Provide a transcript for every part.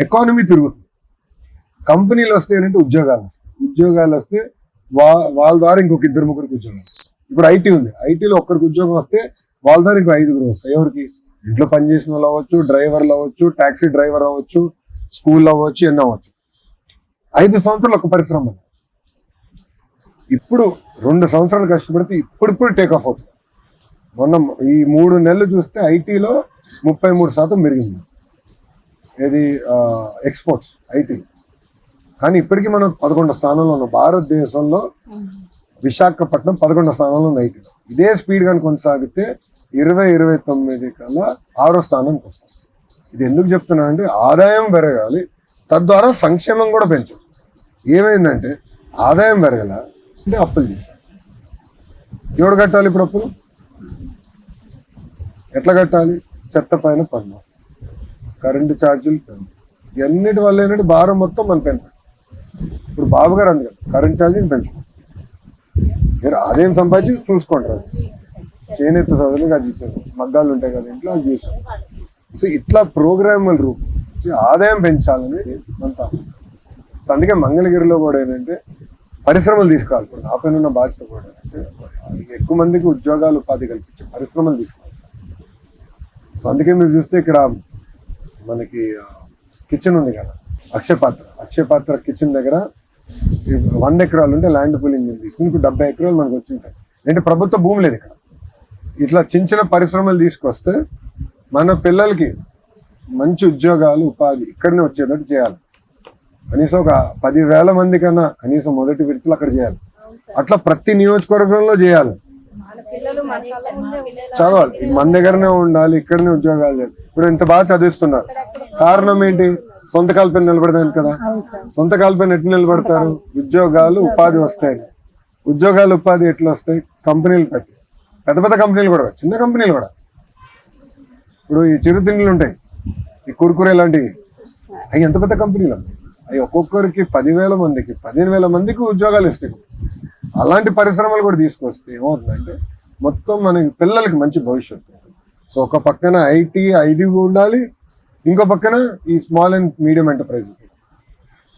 Economy తిరుగుతుంది. కంపెనీలు వస్తే ఏంటంటే ఉద్యోగాలు వస్తే వాళ్ళ ద్వారా ఇంకొక 2-3 ఉద్యోగాలు. ఇప్పుడు ఐటీ ఉంది, ఐటీలో ఒక్కరికి ఉద్యోగం వస్తే వాళ్ళ ద్వారా ఇంకో 5 వస్తాయి. ఎవరికి? ఇంట్లో పనిచేసిన వాళ్ళు అవ్వచ్చు, డ్రైవర్లు అవ్వచ్చు, టాక్సీ డ్రైవర్ అవ్వచ్చు, స్కూల్ అవ్వచ్చు, ఎన్ని అవ్వచ్చు. 5 సంవత్సరాలు ఒక పరిశ్రమ. ఇప్పుడు 2 సంవత్సరాలు కష్టపడితే ఇప్పుడు టేక్ ఆఫ్ అవుతుంది. మొన్న ఈ 3 నెలలు చూస్తే ఐటీలో 33% పెరిగింది. ఏది ఎక్స్పోర్ట్స్ ఐటీ. కానీ ఇప్పటికీ మనం 11వ స్థానంలో ఉన్నాం. భారతదేశంలో విశాఖపట్నం 11వ స్థానంలో ఉంది ఐటీలో. ఇదే స్పీడ్ కానీ కొనసాగితే 2029 కల్లా 6వ స్థానానికి వస్తాం. ఇది ఎందుకు చెప్తున్నానంటే ఆదాయం పెరగాలి, తద్వారా సంక్షేమం కూడా పెంచాలి. ఏమైందంటే ఆదాయం పెరగల అంటే అప్పులు చేశారు. ఎవడు కట్టాలి ఇప్పుడు అప్పులు? ఎట్లా కట్టాలి? చెత్త పైన పన్ను, కరెంటు ఛార్జీలు పెన్ను, ఇవన్నిటి వల్ల ఏంటంటే భారం మొత్తం మన పెన్ను. ఇప్పుడు బాబు గారు అందుకని కరెంట్ ఛార్జీని పెంచుకోండి, మీరు ఆదాయం సంపాదించి చూసుకుంటారు. చేనేత చదువులు అది చేశారు, మగ్గాలు ఉంటాయి కదా ఇంట్లో అది చేశారు. సో ఇట్లా ప్రోగ్రాముల రూపం ఆదాయం పెంచాలనేది అంతా. సో అందుకే మంగళగిరిలో కూడా ఏంటంటే పరిశ్రమలు తీసుకోవాలి. ఇప్పుడు నా పైన ఉన్న బాధ్యత కూడా అంటే ఎక్కువ మందికి ఉద్యోగాలు ఉపాధి కల్పించే పరిశ్రమలు తీసుకోవాలి. సో అందుకే మీరు చూస్తే ఇక్కడ మనకి కిచెన్ ఉంది కదా, అక్షయ పాత్ర కిచెన్ దగ్గర 100 ఎకరాలు ఉంటే ల్యాండ్ పూలింగ్ తీసుకుని ఇప్పుడు 70 ఎకరాలు మనకు వచ్చి ఉంటాయి. అంటే ప్రభుత్వ భూమి లేదు ఇక్కడ. ఇట్లా చిన్న పరిశ్రమలు తీసుకొస్తే మన పిల్లలకి మంచి ఉద్యోగాలు ఉపాధి ఇక్కడనే వచ్చేటట్టు చేయాలి. కనీసం ఒక 10,000 మంది కన్నా కనీసం మొదటి విడతలు అక్కడ చేయాలి. అట్లా ప్రతి నియోజకవర్గంలో చేయాలి. చదవాలి, మన దగ్గరనే ఉండాలి, ఇక్కడనే ఉద్యోగాలు చేయాలి. ఇప్పుడు ఇంత బాగా చదివిస్తున్నారు, కారణం ఏంటి? సొంత కాలపైన నిలబడడానికి కదా. సొంత కాలపైన ఎట్లా నిలబడతారు? ఉద్యోగాలు ఉపాధి వస్తాయి. ఉద్యోగాలు ఉపాధి ఎట్లా వస్తాయి? కంపెనీలు పెట్టి, పెద్ద కంపెనీలు కూడా, చిన్న కంపెనీలు కూడా. ఇప్పుడు ఈ చిరుతిండ్లు ఉంటాయి, ఈ కుర్కురే లాంటివి, అవి ఎంత పెద్ద కంపెనీలు అవి ఒక్కొక్కరికి 10,000 మందికి 15,000 మందికి ఉద్యోగాలు ఇస్తాయి. అలాంటి పరిశ్రమలు కూడా తీసుకొస్తే ఏమవుతుందంటే మొత్తం మన పిల్లలకి మంచి భవిష్యత్తు. సో ఒక పక్కన ఐటీ ఉండాలి, ఇంకో పక్కన ఈ స్మాల్ అండ్ మీడియం ఎంటర్ప్రైజ్.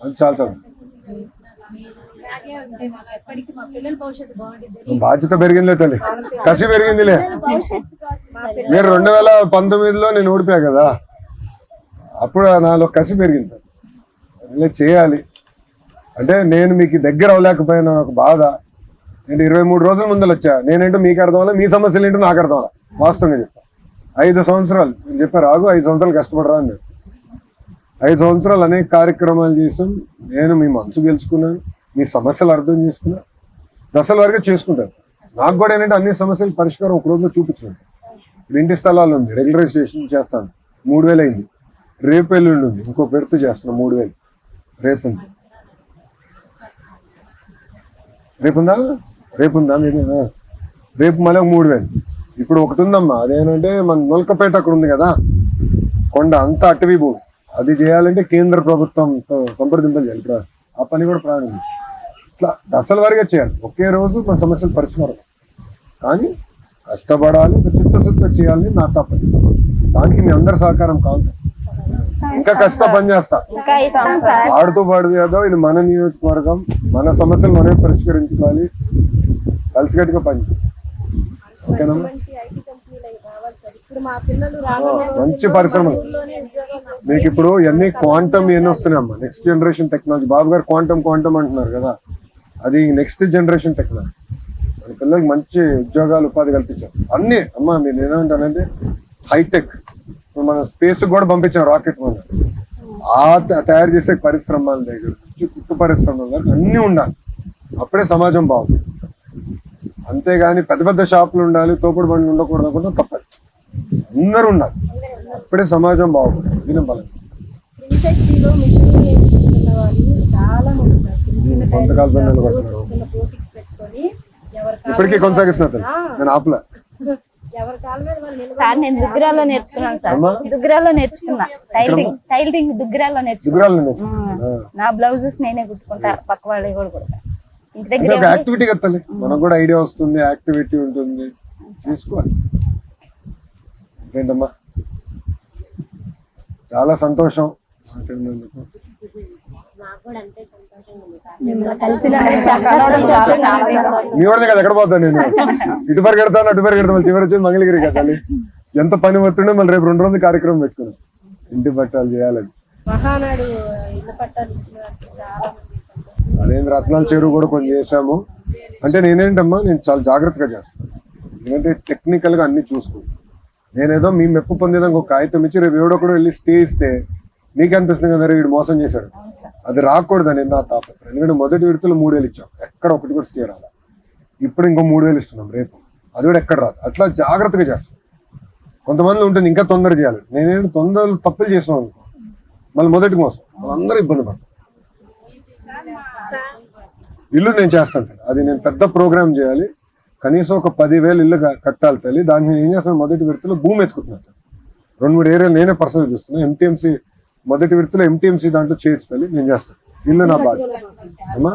అది చాలా బాధ్యత పెరిగిందే తల్లి, కసి పెరిగిందిలే. మీరు 2019లో నేను ఓడిపోయా కదా, అప్పుడు నాలో కసి పెరిగింది. ఇలా చేయాలి అంటే నేను మీకు దగ్గర అవ్వలేకపోయినా ఒక బాధ. నేను 23 రోజుల ముందర వచ్చా. నేనేంటో మీకు అర్థం అవ్వాలి, మీ సమస్యలు ఏంటో నాకు అర్థం అవ్వాలి. వాస్తవంగా చెప్తా. 5 సంవత్సరాలు నేను చెప్పారు, 5 సంవత్సరాలు కష్టపడరా అని. 5 సంవత్సరాలు అనేక కార్యక్రమాలు చేసాం. నేను మీ మనసు గెలుచుకున్నాను, మీ సమస్యలు అర్థం చేసుకున్నాను, దశల వరకు చేసుకుంటాను. నాకు కూడా ఏంటంటే అన్ని సమస్యలు పరిష్కారం ఒక రోజులో చూపించినట్టు. ఇంటి స్థలాలు ఉంది, రెగ్యులరైజేషన్ చేస్తాను, 3,000 అయింది. రేపు ఎల్లుండి ఉంది, ఇంకో పెడుతూ చేస్తున్నాం, 3,000 రేపు ఉంది. రేపుందా మీరు? రేపు మళ్ళీ 3,000. ఇప్పుడు ఒకటి ఉందమ్మా, అదేంటంటే మన నొల్కపేట అక్కడ ఉంది కదా కొండ, అంతా అటవీ భూమి. అది చేయాలంటే కేంద్ర ప్రభుత్వంతో సంప్రదింపులు చేయాలి. ఆ పని కూడా ప్రారంభించి ఇట్లా దశల వారీగా చేయాలి. ఒకే రోజు మన సమస్యలు పరిష్కారం. కానీ కష్టపడాలి, చిత్తశుద్ధిగా చేయాలని నా తప్పని. దానికి మీ అందరి సహకారం కావాలి. ఇంకా కష్టం పని చేస్తా, ఆడుతూ పాడు చేద్దాం. ఇది మన నియోజకవర్గం, మన సమస్యలు మనమే పరిష్కరించుకోవాలి, కలిసికట్టుగా పని. ఓకేనమ్మా? మంచి పరిశ్రమలు మీకు ఇప్పుడు ఇవన్నీ క్వాంటమ్ ఇవన్నీ వస్తున్నాయమ్మా. Next generation technology. బాబు గారు క్వాంటమ్ అంటున్నారు కదా, అది నెక్స్ట్ జనరేషన్ టెక్నాలజీ. మన పిల్లలకి మంచి ఉద్యోగాలు ఉపాధి కల్పించారు. అన్ని అమ్మా మీరు ఏమంటానంటే హైటెక్. మన స్పేస్ కూడా పంపించాం రాకెట్. మన తయారు చేసే పరిశ్రమల దగ్గర కుట్టు పరిశ్రమల దగ్గర అన్ని ఉండాలి. అప్పుడే సమాజం బాగుంది. అంతేగాని పెద్ద షాపులు ఉండాలి, తోపుడు బండ్లు ఉండకూడదు అనుకుంటే తప్పదు. అందరూ ఉండాలి, అప్పుడే సమాజం బాగుంటుంది. దీని బలం సొంతకాలు పైన నిలబడుతున్నారు. ఇప్పటికీ కొనసాగిస్తున్నారు. నేను ఆపలే. సార్ నేను దుగ్గిరాల్లో నేర్చుకున్నాను సార్. దుగ్గిరాల్లో నేర్చుకున్నా టైలరింగ్ దుగ్గిరాల్లో నేర్చుకున్నా. నా బ్లౌజెస్ నేనే కుట్టుకుంటా, పక్క వాళ్ళకి కూడా కుడతా. ఇంటి దగ్గర యాక్టివిటీ కట్టాలి, మనకు కూడా ఐడియా వస్తుంది, యాక్టివిటీ ఉంటుంది, చేసుకోవాలి. ఏంటమ్మా చాలా సంతోషం. మాట్లాడినందుకు మిమ్మల్ని కలిసినందుకు చాలా మీ వాడినే కదా ఎక్కడ పోతాను నేను, ఇటు పరిగెడతాను అటు పరిగెడతాను, చివరి వచ్చి మంగళగిరి కదా. ఎంత పని వస్తుండే మళ్ళీ రేపు 2 రోజులు కార్యక్రమం పెట్టుకున్నాం, ఇంటి పట్టాలు చేయాలని. మహానాడు ఇళ్ళ పట్టాలు ఇచ్చిన వారికి చాలా మంది అదేం రత్నాల చెరువు కూడా కొన్ని చేసాము. అంటే నేనేంటమ్మా, నేను చాలా జాగ్రత్తగా చేస్తాను. ఎందుకంటే టెక్నికల్ గా అన్ని చూసుకుంటాను. నేనేదో మీ మెప్పు పొందేదానికి ఒక కాగితం ఇచ్చి రేపు ఎవడో కూడా వెళ్ళి స్టే ఇస్తే నీకు అనిపిస్తుంది కదా వీడు మోసం చేశాడు, అది రాకూడదని నా తాపత్రం. ఎందుకంటే మొదటి విడతలు 3,000 ఇచ్చాం, ఎక్కడ ఒకటి కూడా స్టే రాలా. ఇప్పుడు ఇంకో 3,000 ఇస్తున్నాం రేపు, అది కూడా ఎక్కడ రాదు. అట్లా జాగ్రత్తగా చేస్తాం. కొంతమంది ఉంటుంది ఇంకా తొందర చేయాలి, నేనేంటి తొందరలు తప్పులు చేస్తాం అనుకో మళ్ళీ మొదటి మోసం, వాళ్ళందరూ ఇబ్బంది పడతాం. ఇల్లు నేను చేస్తాను, అది నేను పెద్ద ప్రోగ్రామ్ చేయాలి. కనీసం ఒక 10,000 ఇల్లు కట్టాలి తల్లి. దాన్ని నేను ఏం చేస్తాను, మొదటి విడతలో భూమి ఎత్తుకుంటున్నాను. 2-3 ఏరియాలు నేనే పర్సనల్ చూస్తున్నాను. ఎంటీఎంసీ మొదటి విడతలో ఎంటీఎంసీ దాంట్లో చేయొచ్చు తల్లి, నేను చేస్తాను. ఇల్లు నా బాధ్యత అమ్మా,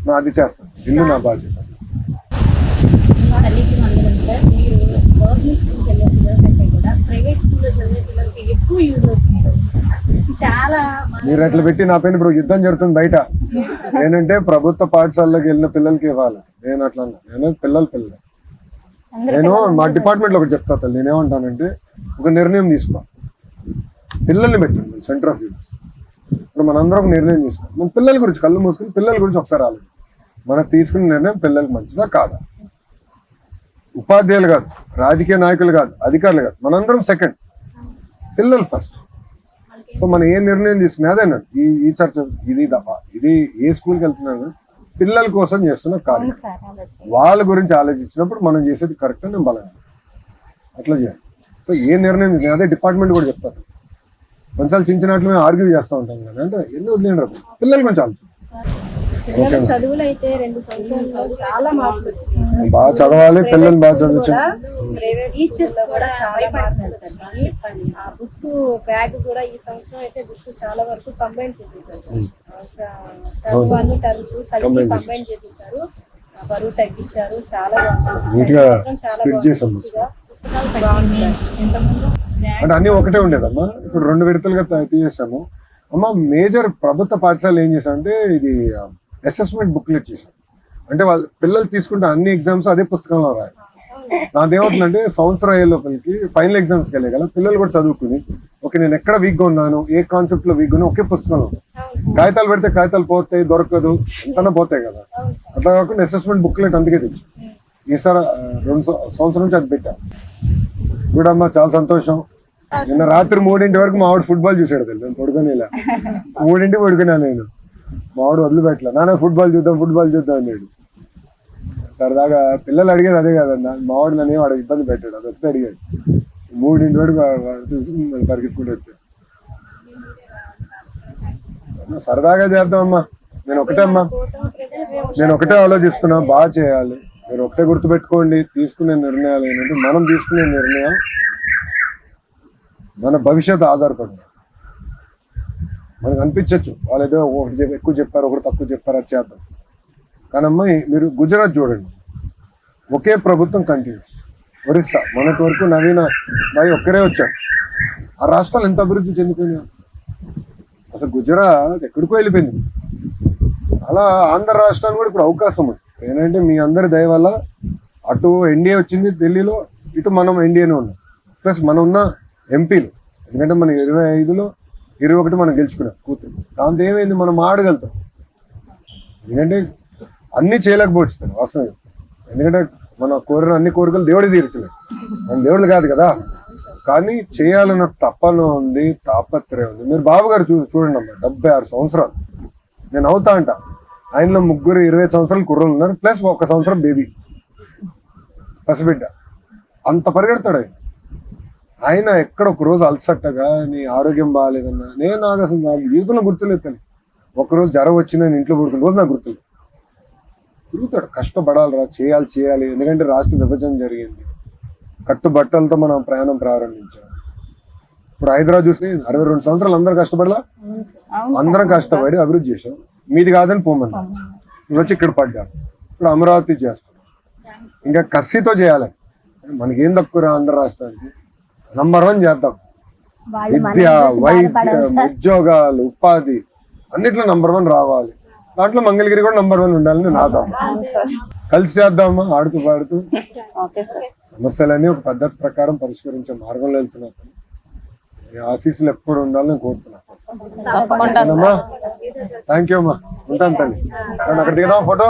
నా అది చేస్తాను, ఇల్లు నా బాధ్యత. తల్లికి వందనం సార్. మీరు గవర్నమెంట్ స్కూల్కి వెళ్ళే పిల్లల కంటే కూడా ప్రైవేట్ స్కూల్లో చదివే పిల్లలకి ఎక్కువ యూజ్ అవుతుంది సార్. చాలా మీరు అట్లా పెట్టి నా పైన ఇప్పుడు యుద్ధం జరుగుతుంది బయట. నేనంటే ప్రభుత్వ పాఠశాలలోకి వెళ్ళిన పిల్లలకి ఇవ్వాలి, నేను అట్లా అన్నా. నేను పిల్లలు నేను మా డిపార్ట్మెంట్ లో ఒకటి చెప్తా తల్లి, నేనేమంటానంటే ఒక నిర్ణయం తీసుకో, పిల్లల్ని పెట్టండి సెంటర్ ఆఫ్ వ్యూస్. ఇప్పుడు మనందరం ఒక నిర్ణయం తీసుకోవాలి, మన పిల్లల గురించి కళ్ళు మూసుకుని పిల్లల గురించి ఒకసారి ఆలోచించాలి. మనం తీసుకున్న నిర్ణయం పిల్లలకి మంచిదా కాదా? ఉపాధ్యాయులు కాదు, రాజకీయ నాయకులు కాదు, అధికారులు కాదు, మనందరం సెకండ్, పిల్లలు ఫస్ట్. సో మనం ఏ నిర్ణయం తీసుకునే అదేనండి ఈ చర్చ. ఇది ఏ స్కూల్కి వెళ్తున్నాను, పిల్లల కోసం చేస్తున్న కార్యక్రమం. వాళ్ళ గురించి ఆలోచించినప్పుడు మనం చేసేది కరెక్ట్ అని బలంగా అట్లా చేయాలి. సో ఏ నిర్ణయం తీసుకుని అదే డిపార్ట్మెంట్ కూడా చెప్తారు. కొన్నిసార్లు చిన్నట్లు మేము ఆర్గ్యూ చేస్తూ ఉంటాం కదా, అంటే ఎందుకు వదిలేండి పిల్లల గురించి ఆలోచన. పిల్లల చదువులు అయితే 2 సంవత్సరాలు చాలా మార్పులు వచ్చినాయి. బాగా చదవాలి, పిల్లల్ని బాగా చదివించాలి. టీచర్స్ కూడా చాలా మారుతున్నారు సార్. ఆ బుక్స్ బ్యాగ్ కూడా ఈ సంవత్సరం అయితే బుక్స్ చాలా వరకు కంబైన్ చేసేసారు. టర్మ్ 1 టర్మ్ 2 కంబైన్ చేసేసారు. బరువు తగ్గించారు, చాలా నీట్ గా స్ప్లిట్ చేసాం. అంటే అన్ని ఒకటే ఉండేదమ్మా, ఇప్పుడు 2 విడతలుగా తీసేసాము. అమ్మ మేజర్ ప్రభుత్వ పాఠశాల ఏం చేశామంటే ఇది అసెస్మెంట్ బుక్లెట్ చేశాం. అంటే వాళ్ళ పిల్లలు తీసుకుంటే అన్ని ఎగ్జామ్స్ అదే పుస్తకంలో రాయాలి. నాదేమవుతుందంటే సంవత్సరం అయ్యే లోపలికి ఫైనల్ ఎగ్జామ్స్కి వెళ్ళే కదా పిల్లలు కూడా చదువుకుని ఓకే నేను ఎక్కడ వీక్గా ఉన్నాను, ఏ కాన్సెప్ట్ లో వీక్గా ఒకే పుస్తకంలో కాగితాలు పెడితే కాగితాలు పోతాయి, దొరకదు, ఎంతనా పోతాయి కదా. అట్లా కాకుండా అసెస్మెంట్ బుక్లెట్ అందుకే తెచ్చు. ఈసారి 2 సంవత్సరం నుంచి అది పెట్టా. చూడమ్మా చాలా సంతోషం. నిన్న రాత్రి 3 వరకు మా ఆవిడ ఫుట్బాల్ చూసాడు తెలియదు, నేను పడుకొని ఇలా 3 పడుకున్నా. నేను మా ఆవిడ వదిలిపెట్టలే, నాన్న ఫుట్బాల్ చూద్దాం అన్నాడు. సరదాగా పిల్లలు అడిగేది అదే కదన్నా, మా ఆవిడ నన్ను ఏం అడిగి ఇబ్బంది పెట్టాడు, అది వస్తే అడిగాడు. 3 వరకు చూసి పరిగెత్తుకుంటూ వచ్చాడు. సరదాగా చేద్దామమ్మా. నేను ఒకటే ఆలోచిస్తున్నా, బాగా చేయాలి. మీరు ఒకటే గుర్తుపెట్టుకోండి, తీసుకునే నిర్ణయాలు ఏంటంటే మనం తీసుకునే నిర్ణయం మన భవిష్యత్తు ఆధారపడి. మనకు అనిపించవచ్చు వాళ్ళు ఏదో ఒకటి ఎక్కువ చెప్పారు, ఒకటి తక్కువ చెప్పారు, అది చేద్దాం. కానీ అమ్మాయి మీరు గుజరాత్ చూడండి, ఒకే ప్రభుత్వం కంటిన్యూస్. ఒరిస్సా మొన్నటి వరకు నవీన భాయ్ ఒక్కరే వచ్చారు. ఆ రాష్ట్రాలు ఎంత అభివృద్ధి చెందిపోయినాయి. అసలు గుజరాత్ ఎక్కడికో వెళ్ళిపోయింది. అలా ఆంధ్ర రాష్ట్రాలు కూడా ఇప్పుడు అవకాశం ఉంది. ఏంటంటే మీ అందరి దయ వల్ల అటు ఎన్డీఏ వచ్చింది ఢిల్లీలో, ఇటు మనం ఎన్డీఏనే ఉన్నాం. ప్లస్ మనం ఉన్న ఎంపీలు, ఎందుకంటే మనం 25లో 21 మనం గెలుచుకున్నాం కూతురు. దాంతో ఏమైంది, మనం ఆడగలుగుతాం. ఎందుకంటే అన్ని చేయలేకపోవచ్చు వాస్తవం. ఎందుకంటే మన కోరిన అన్ని కోరికలు దేవుడే తీర్చలేదు, మన దేవుళ్ళు కాదు కదా. కానీ చేయాలన్న తపన ఉంది, తాపత్రయం ఉంది. మీరు బాబు గారు చూడండి అమ్మా, 76 సంవత్సరాలు. నేను అవుతా అంట, ఆయనలో 3 25 సంవత్సరాలు కుర్రలు ఉన్నారు, ప్లస్ 1 సంవత్సరం బేబీ పసిబిడ్డ. అంత పరిగెడతాడు ఆయన. ఆయన ఎక్కడ ఒక రోజు అలసట్టగా నీ ఆరోగ్యం బాగాలేదన్నా, నాకు అసలు నాకు జీవితంలో గుర్తులేదు తల్లి. ఒకరోజు జ్వరం వచ్చి నేను ఇంట్లో పడుకున్న రోజు నాకు గుర్తులేదు. తిరుగుతాడు, కష్టపడాలిరా, చేయాలి. ఎందుకంటే రాష్ట్ర విభజన జరిగింది, కట్టుబట్టలతో మనం ప్రయాణం ప్రారంభించాం. ఇప్పుడు హైదరాబాద్ చూసి 62 సంవత్సరాలు అందరూ కష్టపడలా, అందరం కష్టపడి అభివృద్ధి చేసాం. మీది కాదని పోమన్నా వచ్చి ఇక్కడ పడ్డాం. ఇప్పుడు అమరావతి చేస్తాం, ఇంకా కసితో చేయాలి. మనకేం తక్కువ ఆంధ్ర రాష్ట్రానికి నంబర్ 1 చేద్దాం. వాళ్ళు మన విద్య, చూసి వైద్యం, బాధపడాలి సార్. ఉద్యోగాలు, ఉపాధి అన్నిట్లో నంబర్ 1 రావాలి. దాంట్లో మంగళగిరి కూడా నంబర్ 1 ఉండాలని నా దాం. అవును సార్. కలిసి చేద్దామా ఆడుతూ పాడుతూ. Okay sir. సమస్యలన్నీ ఒక పద్ధతి ప్రకారం పరిష్కరించే మార్గంలో వెళ్తున్నాను. ఈ ఆశీస్సులు ఎప్పుడు ఉండాలని కోరుతున్నాను. తప్పకుండా సార్. థ్యాంక్ యూ అమ్మా. ఉంటాను తల్లి. అక్కడ దిగదామా ఫోటో?